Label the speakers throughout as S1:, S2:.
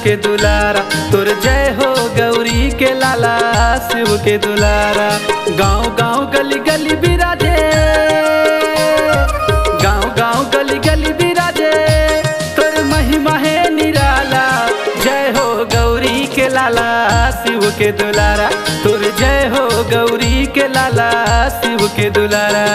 S1: के दुलारा, तोर जय हो गौरी के लाला शिव के दुलारा। गाँव गाँव गली गली बिराजे, गाँव गाँव गली गली बिराजे, तोर महिमा है निराला। जय हो गौरी के लाला शिव के दुलारा, तोर जय हो गौरी के लाला शिव के दुलारा।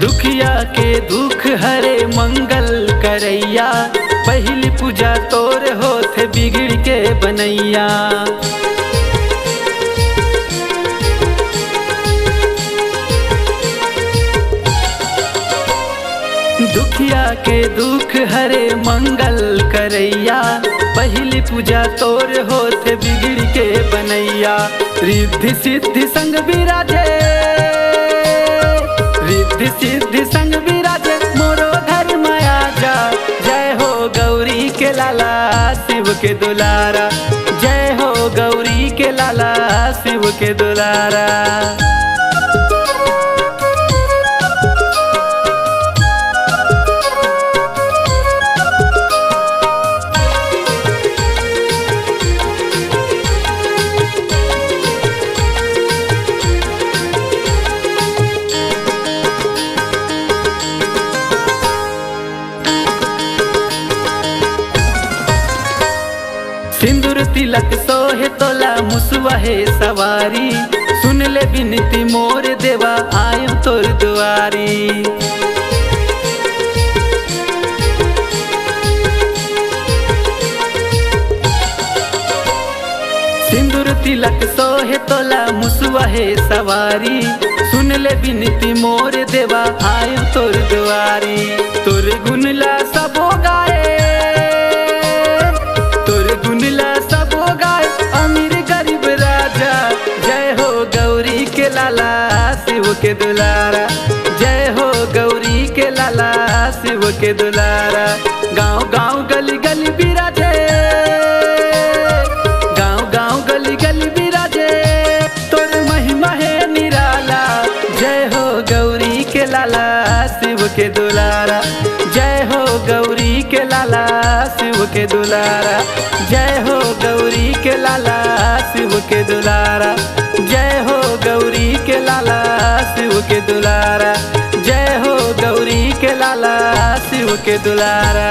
S1: दुखिया के दुख हरे मंगल करैया, पहली पूजा तोर होथे बिगड़ के बनैया। दुखिया के दुख हरे मंगल करैया, पहली पूजा तोर होथे बिगड़ के बनैया। रिद्धि सिद्धि संग बिराजे, रिद्धि सिद्धि संग विराजे, मोरो घर माया जा। जय हो गौरी के लाला शिव के दुलारा, जय हो गौरी के लाला शिव के दुलारा। सिंदूर तिलक सोहे तोला मुसवा है सवारी, सुन ले बिनती मोर देवा आयम तोर दुआरी। सिंदूर तिलक सोहे तोला मुसवा है सवारी, सुन ले बिनती मोर देवा आयम तोर दुआरी। तोर गुनला सबो गाए, गुनला सबो गाय अमीर गरीब राजा। जय हो गौरी के लाला शिव के दुलारा, जय हो गौरी के लाला शिव के दुलारा। गाँव गाँव गली गली बिराजे, गाँव गाँव गली गली बिराजे, तोर महिमा है निराला। जय हो गौरी के लाला शिव के दुलारा, जय हो गौरी के लाला शिव के दुलारा, जय हो गौरी के लाला शिव के दुलारा, जय हो गौरी के लाला शिव के दुलारा, जय हो गौरी के लाला शिव के दुलारा।